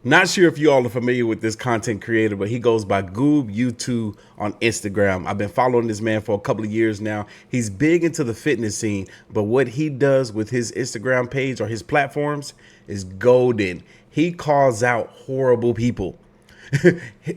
Not sure if you all are familiar with this content creator, but he goes by Goob YouTube on Instagram. I've been following this man for a couple of years now. He's big into the fitness scene, but what he does with his Instagram page or his platforms is golden. He calls out horrible people,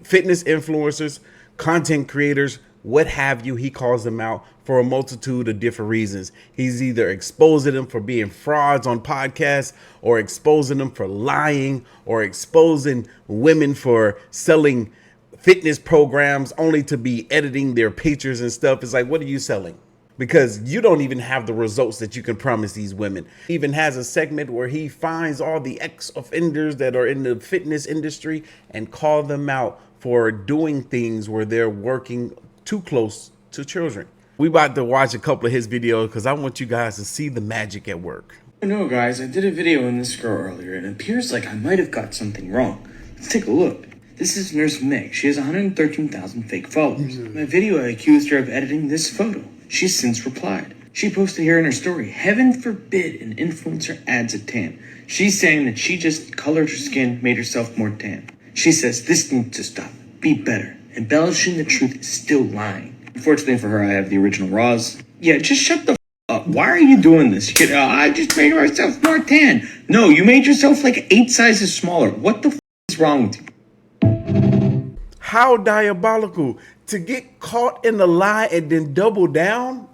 fitness influencers, content creators, what have you. He calls them out for a multitude of different reasons. He's either exposing them for being frauds on podcasts, or exposing them for lying, or exposing women for selling fitness programs only to be editing their pictures and stuff. It's like, what are you selling? Because you don't even have the results that you can promise these women. He even has a segment where he finds all the ex-offenders that are in the fitness industry and call them out for doing things where they're working too close to children. We about to watch a couple of his videos because I want you guys to see the magic at work. No, guys, I did a video on this girl earlier, and it appears like I might have got something wrong. Let's take a look. This is Nurse Meg. She has 113,000 fake followers. In my video, I accused her of editing this photo. She's since replied. She posted here in her story, "Heaven forbid an influencer adds a tan." She's saying that she just colored her skin, made herself more tan. She says this needs to stop. Be better. Embellishing the truth is still lying. Unfortunately for her, I have the original raws. Yeah, just shut the up. Why are you doing this? I just made myself more tan. No, you made yourself like 8 sizes smaller. What the is wrong with you? How diabolical to get caught in the lie and then double down.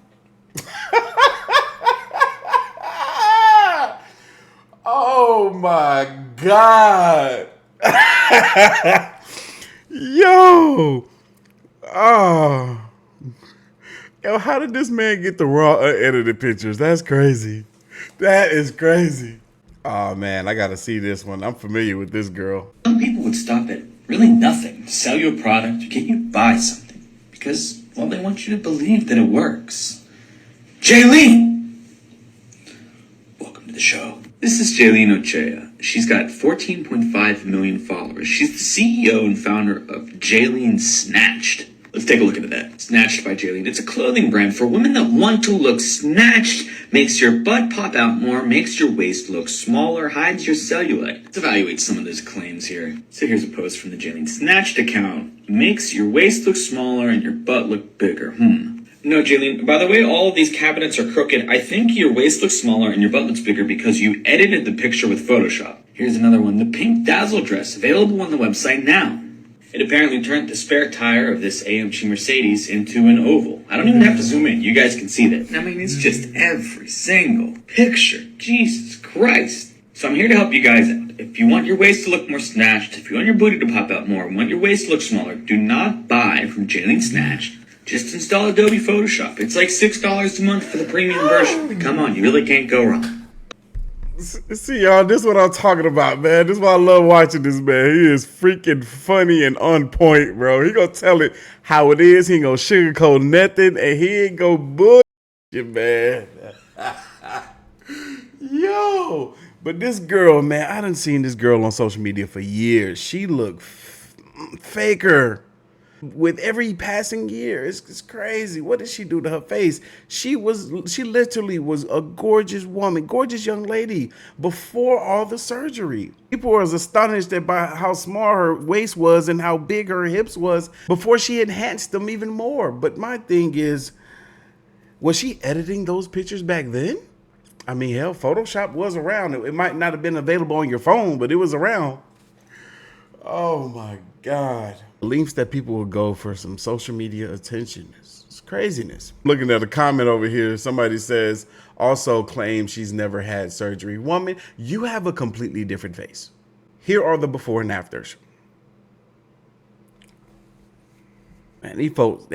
Oh my God. Yo. Oh. Yo, how did this man get the raw unedited pictures? That's crazy. That is crazy. Oh man, I gotta see this one. I'm familiar with this girl. Some people would stop at really nothing to sell you a product or get you to buy something because, well, they want you to believe that it works. Jailyne! Welcome to the show. This is Jailyne Ojeda. She's got 14.5 million followers. She's the CEO and founder of Jailyne Snatched. Let's take a look at that. Snatched by Jailyne. It's a clothing brand for women that want to look snatched. Makes your butt pop out more, makes your waist look smaller, hides your cellulite. Let's evaluate some of those claims here. So here's a post from the Jailyne Snatched account. Makes your waist look smaller and your butt look bigger. No, Jailyne, by the way, all of these cabinets are crooked. I think your waist looks smaller and your butt looks bigger because you edited the picture with Photoshop. Here's another one. The pink dazzle dress, available on the website now. It apparently turned the spare tire of this AMG Mercedes into an oval. I don't even have to zoom in. You guys can see that. I mean, it's just every single picture. Jesus Christ. So I'm here to help you guys out. If you want your waist to look more snatched, if you want your booty to pop out more, want your waist to look smaller, do not buy from Jailyne Snatched. Just install Adobe Photoshop. It's like $6 a month for the premium version. Come on, you really can't go wrong. See, y'all, this is what I'm talking about, man. This is why I love watching this, man. He is freaking funny and on point, bro. He gonna tell it how it is. He ain't gonna sugarcoat nothing, and he ain't gonna bullshit, man. Yo, but this girl, man, I done seen this girl on social media for years. She look faker with every passing year. It's crazy. What did she do to her face? She literally was a gorgeous woman, gorgeous young lady before all the surgery. People were astonished by how small her waist was and how big her hips was before she enhanced them even more. But my thing is, was she editing those pictures back then? I mean, hell, Photoshop was around. It might not have been available on your phone, but it was around. Oh my God. The lengths that people will go for some social media attention. It's craziness. Looking at a comment over here, somebody says, also claims she's never had surgery. Woman, you have a completely different face. Here are the before and afters. Man, these folks,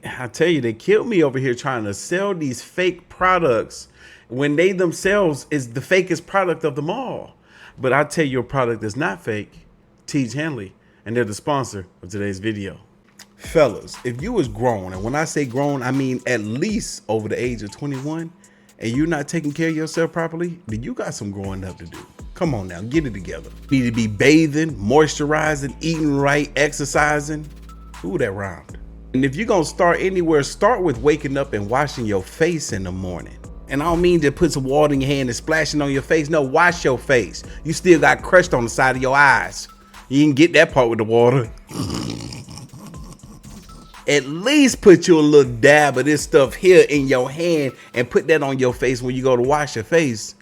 I tell you, they killed me over here trying to sell these fake products when they themselves is the fakest product of them all. But I tell you, your product is not fake. Teach Hanley. And they're the sponsor of today's video. Fellas, if you was grown, and when I say grown, I mean at least over the age of 21, and you're not taking care of yourself properly, then you got some growing up to do. Come on now, get it together. You need to be bathing, moisturizing, eating right, exercising. Ooh, that rhymed. And if you're gonna start anywhere, start with waking up and washing your face in the morning. And I don't mean to put some water in your hand and splashing on your face. No, wash your face. You still got crust on the side of your eyes. You can get that part with the water. At least put you a little dab of this stuff here in your hand and put that on your face when you go to wash your face.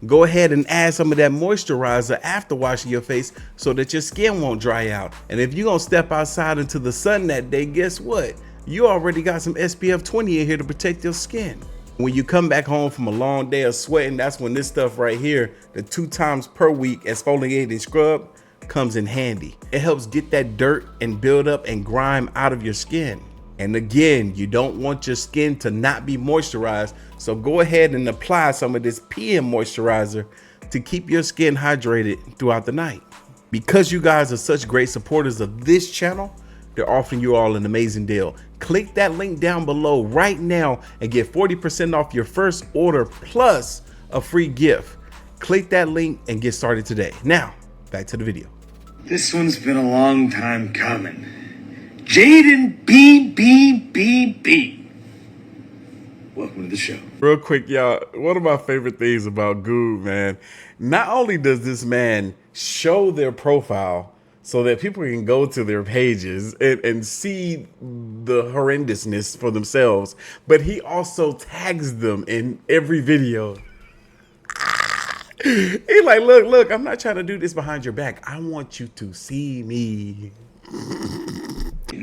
Go ahead and add some of that moisturizer after washing your face so that your skin won't dry out. And if you're gonna step outside into the sun that day, guess what? You already got some SPF 20 in here to protect your skin. When you come back home from a long day of sweating, that's when this stuff right here, the 2 times per week exfoliating scrub, comes in handy. It helps get that dirt and buildup and grime out of your skin. And again, you don't want your skin to not be moisturized, so go ahead and apply some of this PM moisturizer to keep your skin hydrated throughout the night. Because you guys are such great supporters of this channel, they're offering you all an amazing deal. Click that link down below right now and get 40% off your first order plus a free gift. Click that link and get started today. Now, back to the video. This one's been a long time coming. Jaden BB. Welcome to the show. Real quick, y'all, one of my favorite things about Goob, man, not only does this man show their profile so that people can go to their pages and see the horrendousness for themselves, but he also tags them in every video. He's like, look, I'm not trying to do this behind your back. I want you to see me.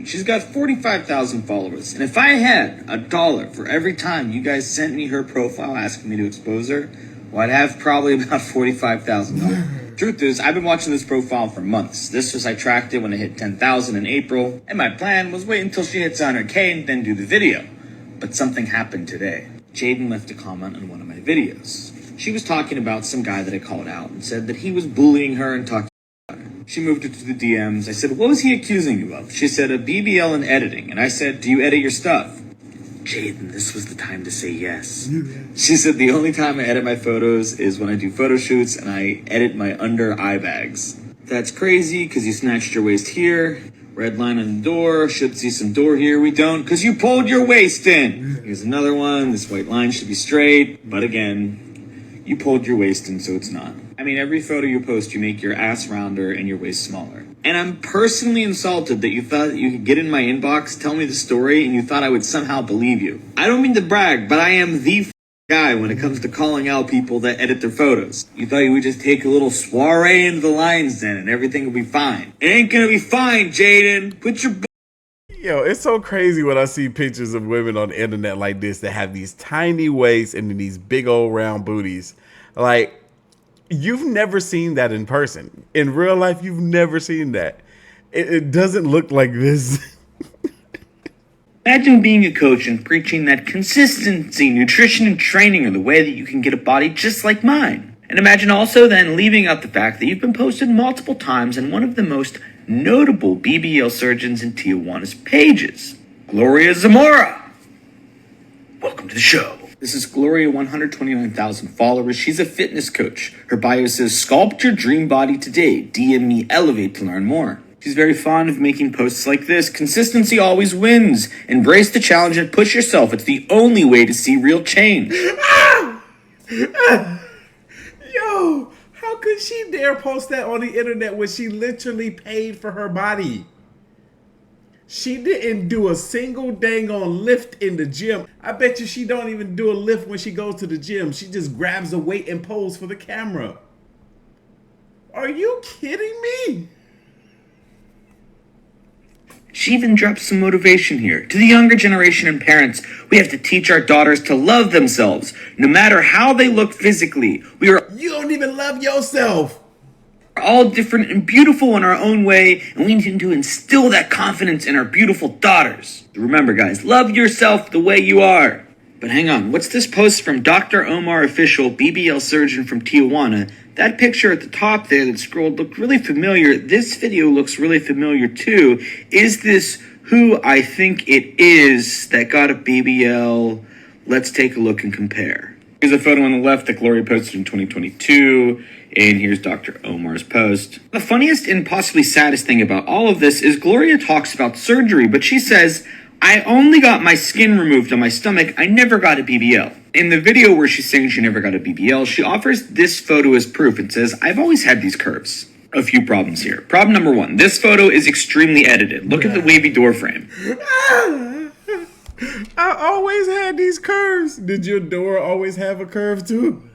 She's got 45,000 followers, and if I had $1 for every time you guys sent me her profile asking me to expose her, well, I'd have probably about $45,000. Truth is, I've been watching this profile for months. This was, I tracked it when it hit 10,000 in April, and my plan was wait until she hits 100K and then do the video. But something happened today. Jaden left a comment on one of my videos. She was talking about some guy that I called out and said that he was bullying her and talking about her. She moved it to the DMs. I said, what was he accusing you of? She said, a BBL and editing. And I said, do you edit your stuff? Jaden, this was the time to say yes. She said, the only time I edit my photos is when I do photo shoots and I edit my under eye bags. That's crazy because you snatched your waist here. Red line on the door. Should see some door here. We don't because you pulled your waist in. Here's another one. This white line should be straight. But again, you pulled your waist in, so it's not. I mean, every photo you post, you make your ass rounder and your waist smaller. And I'm personally insulted that you thought you could get in my inbox, tell me the story, and you thought I would somehow believe you. I don't mean to brag, but I am the guy when it comes to calling out people that edit their photos. You thought you would just take a little soiree into the Lions Den and everything would be fine. It ain't gonna be fine, Jaden. Put your... Yo, it's so crazy when I see pictures of women on the internet like this that have these tiny waists and then these big old round booties. Like, you've never seen that in person. In real life, you've never seen that. It doesn't look like this. Imagine being a coach and preaching that consistency, nutrition, and training are the way that you can get a body just like mine. And imagine also then leaving out the fact that you've been posted multiple times on one of the most notable BBL surgeons in Tijuana's pages, Gloria Zamora. Welcome to the show. This is Gloria, 129,000 followers. She's a fitness coach. Her bio says, sculpt your dream body today. DM me Elevate to learn more. She's very fond of making posts like this. Consistency always wins. Embrace the challenge and push yourself. It's the only way to see real change. Yo, how could she dare post that on the internet when she literally paid for her body? She didn't do a single dang on lift in the gym. I bet you she don't even do a lift when she goes to the gym. She just grabs a weight and poses for the camera. Are you kidding me? She even drops some motivation here. To the younger generation and parents, we have to teach our daughters to love themselves, no matter how they look physically. You don't even love yourself. We're all different and beautiful in our own way, and we need to instill that confidence in our beautiful daughters. Remember, guys, love yourself the way you are. But hang on, what's this post from Dr. Omar Official, BBL surgeon from Tijuana? That picture at the top there that scrolled looked really familiar. This video looks really familiar too. Is this who I think it is that got a BBL? Let's take a look and compare. Here's a photo on the left that Gloria posted in 2022. And here's Dr. Omar's post. The funniest and possibly saddest thing about all of this is Gloria talks about surgery, but she says, I only got my skin removed on my stomach. I never got a BBL. In the video where she's saying she never got a BBL, she offers this photo as proof and says, I've always had these curves. A few problems here. Problem number one, this photo is extremely edited. Look at the wavy door frame. I always had these curves. Did your door always have a curve too?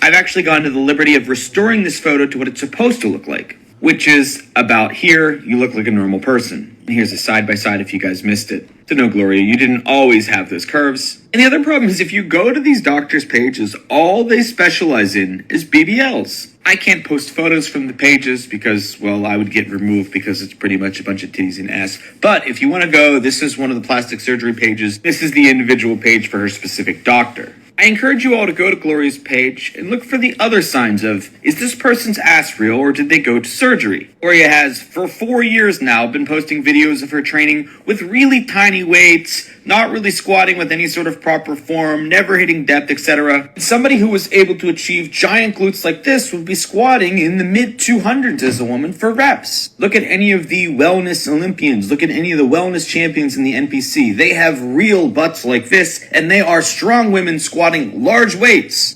I've actually gone to the liberty of restoring this photo to what it's supposed to look like, which is about here, you look like a normal person. And here's a side-by-side if you guys missed it. So no, Gloria, you didn't always have those curves. And the other problem is if you go to these doctors' pages, all they specialize in is BBLs. I can't post photos from the pages because, well, I would get removed because it's pretty much a bunch of titties and ass. But if you want to go, this is one of the plastic surgery pages. This is the individual page for her specific doctor. I encourage you all to go to Gloria's page and look for the other signs of, is this person's ass real or did they go to surgery? Gloria has, for 4 years now, been posting videos of her training with really tiny weights, not really squatting with any sort of proper form, never hitting depth, etc. Somebody who was able to achieve giant glutes like this would be squatting in the mid-200s as a woman for reps. Look at any of the wellness Olympians, look at any of the wellness champions in the NPC. They have real butts like this, and they are strong women squatting large weights.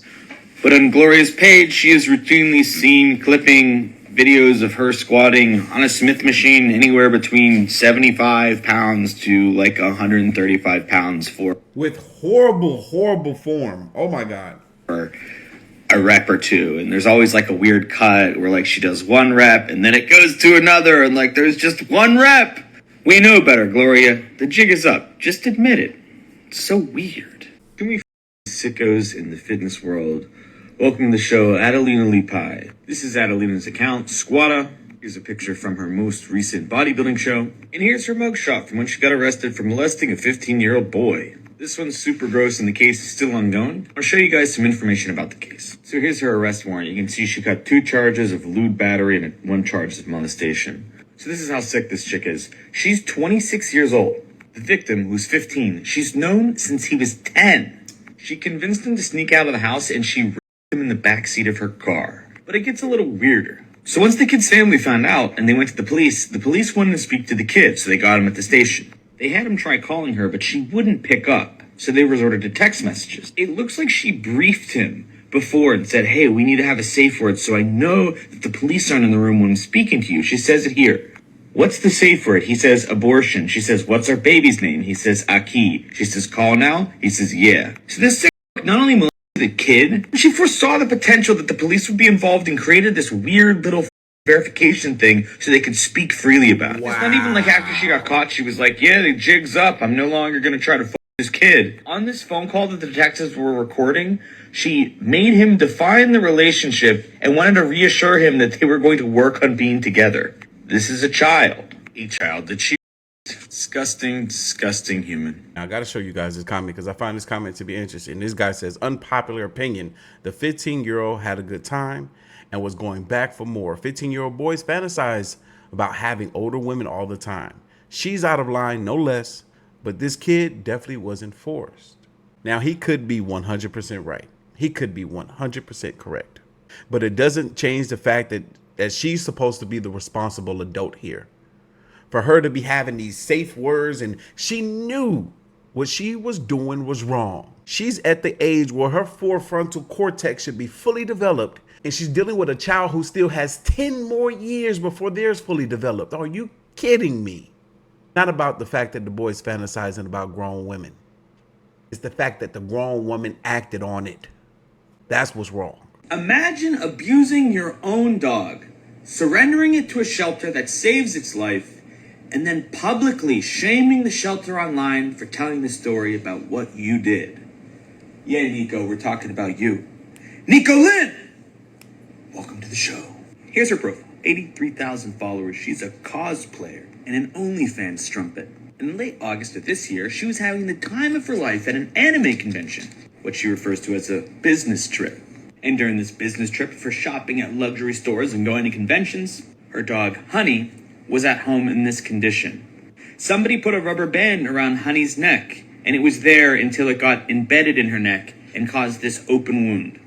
But on Gloria's page, she is routinely seen clipping videos of her squatting on a Smith machine anywhere between 75 pounds to like 135 pounds for With horrible form. Oh my God. a rep or two. And there's always like a weird cut where like she does one rep and then it goes to another and like there's just one rep. We know better, Gloria. The jig is up. Just admit it. It's so weird. Can we sickos in the fitness world? Welcome to the show, Adelina Leai. This is Adelina's account, Squatta. Here's a picture from her most recent bodybuilding show. And here's her mugshot from when she got arrested for molesting a 15-year-old boy. This one's super gross and the case is still ongoing. I'll show you guys some information about the case. So here's her arrest warrant. You can see she got 2 charges of lewd battery and 1 charge of molestation. So this is how sick this chick is. She's 26 years old. The victim, who's 15, she's known since he was 10. She convinced him to sneak out of the house and she raped him in the backseat of her car. But it gets a little weirder. So once the kid's family found out and they went to the police wanted to speak to the kid, so they got him at the station. They had him try calling her, but she wouldn't pick up, so they resorted to text messages. It looks like she briefed him before and said, hey, we need to have a safe word so I know that the police aren't in the room when I'm speaking to you. She says it here. What's the safe word? He says abortion. She says, what's our baby's name? He says Aki. She says, call now? He says, yeah. So this sick not only molested the kid, she foresaw the potential that the police would be involved and created this weird little verification thing so they could speak freely about it. Wow. It's not even like after she got caught, she was like, yeah, the jig's up. I'm no longer going to try to this kid. On this phone call that the detectives were recording, she made him define the relationship and wanted to reassure him that they were going to work on being together. This is a child that she disgusting human. Now I got to show you guys this comment because I find this comment to be interesting. This guy says, unpopular opinion. The 15-year-old had a good time and was going back for more. 15-year-old boys fantasize about having older women all the time. She's out of line, no less, but this kid definitely wasn't forced. Now he could be 100% right. He could be 100% correct, but it doesn't change the fact that she's supposed to be the responsible adult here. For her to be having these safe words and she knew what she was doing was wrong. She's at the age where her prefrontal cortex should be fully developed and she's dealing with a child who still has 10 more years before theirs fully developed. Are you kidding me? Not about the fact that the boy's fantasizing about grown women. It's the fact that the grown woman acted on it. That's what's wrong. Imagine abusing your own dog, surrendering it to a shelter that saves its life, and then publicly shaming the shelter online for telling the story about what you did. Yeah, Nico, we're talking about you. Nico Lynn! Welcome to the show. Here's her profile. 83,000 followers. She's a cosplayer and an OnlyFans strumpet. In late August of this year, she was having the time of her life at an anime convention, what she refers to as a business trip. And during this business trip for shopping at luxury stores and going to conventions, her dog, Honey, was at home in this condition. Somebody put a rubber band around Honey's neck, and it was there until it got embedded in her neck and caused this open wound.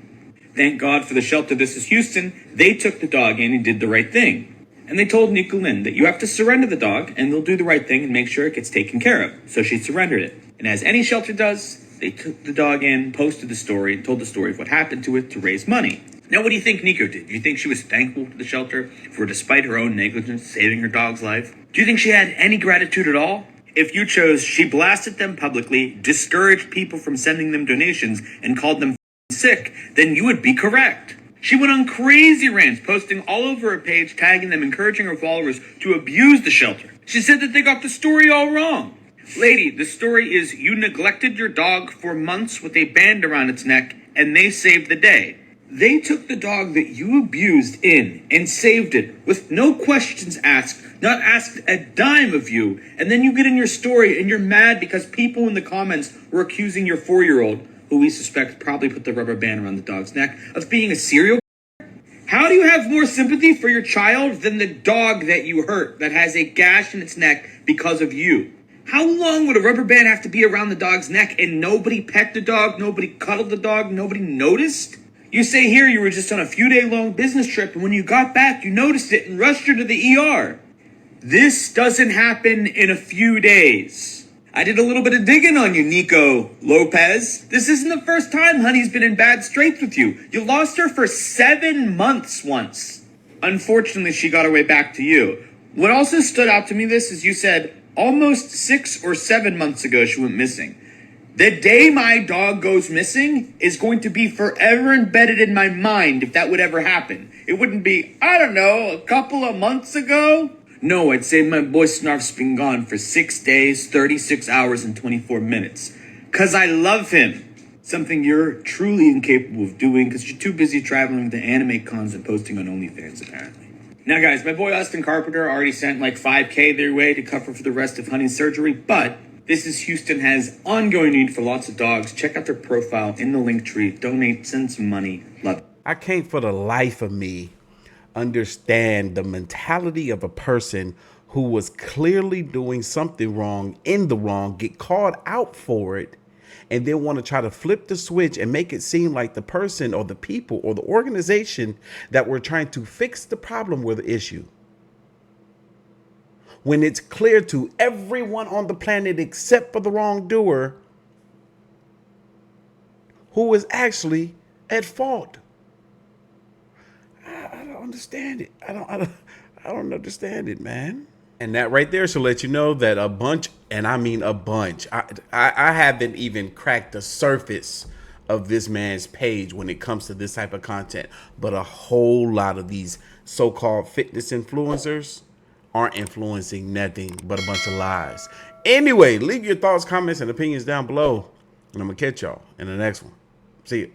Thank God for the shelter. This is Houston. They took the dog in and did the right thing. And they told Nico Lynn that you have to surrender the dog and they'll do the right thing and make sure it gets taken care of. So she surrendered it. And as any shelter does, they took the dog in, posted the story, and told the story of what happened to it to raise money. Now, what do you think Nico did? Do you think she was thankful to the shelter for, despite her own negligence, saving her dog's life? Do you think she had any gratitude at all? If you chose, she blasted them publicly, discouraged people from sending them donations, and called them sick, then you would be correct. She went on crazy rants, posting all over her page, tagging them, encouraging her followers to abuse the shelter. She said that they got the story all wrong. Lady, the story is you neglected your dog for months with a band around its neck, and they saved the day. They took the dog that you abused in and saved it with no questions asked, not asked a dime of you. And then you get in your story and you're mad because people in the comments were accusing your 4-year-old, who we suspect probably put the rubber band around the dog's neck, of being a serial killer. How do you have more sympathy for your child than the dog that you hurt that has a gash in its neck because of you? How long would a rubber band have to be around the dog's neck and nobody pet the dog, nobody cuddled the dog, nobody noticed? You say here you were just on a few-day-long business trip, and when you got back, you noticed it and rushed her to the ER. This doesn't happen in a few days. I did a little bit of digging on you, Nico Lopez. This isn't the first time Honey's been in bad straits with you. You lost her for 7 months once. Unfortunately, she got her way back to you. What also stood out to me is you said almost 6 or 7 months ago she went missing. The day my dog goes missing is going to be forever embedded in my mind if that would ever happen. It wouldn't be, I don't know, a couple of months ago. No, I'd say my boy Snarf's been gone for 6 days, 36 hours, and 24 minutes. 'Cause I love him. Something you're truly incapable of doing because you're too busy traveling to anime cons and posting on OnlyFans, apparently. Now, guys, my boy Austin Carpenter already sent like $5K their way to cover for the rest of Honey's surgery, but This is Houston has ongoing need for lots of dogs. Check out their profile in the link tree. Donate, send some money. Love it. I can't for the life of me understand the mentality of a person who was clearly doing something wrong, in the wrong, get called out for it, and then want to try to flip the switch and make it seem like the person or the people or the organization that were trying to fix the problem were the issue. When it's clear to everyone on the planet except for the wrongdoer who is actually at fault. I don't understand it. I don't understand it, man. And that right there should let you know that a bunch, and I mean a bunch, I haven't even cracked the surface of this man's page when it comes to this type of content, but a whole lot of these so-called fitness influencers aren't influencing nothing but a bunch of lies. Anyway, leave your thoughts, comments, and opinions down below, and I'm gonna catch y'all in the next one. See you.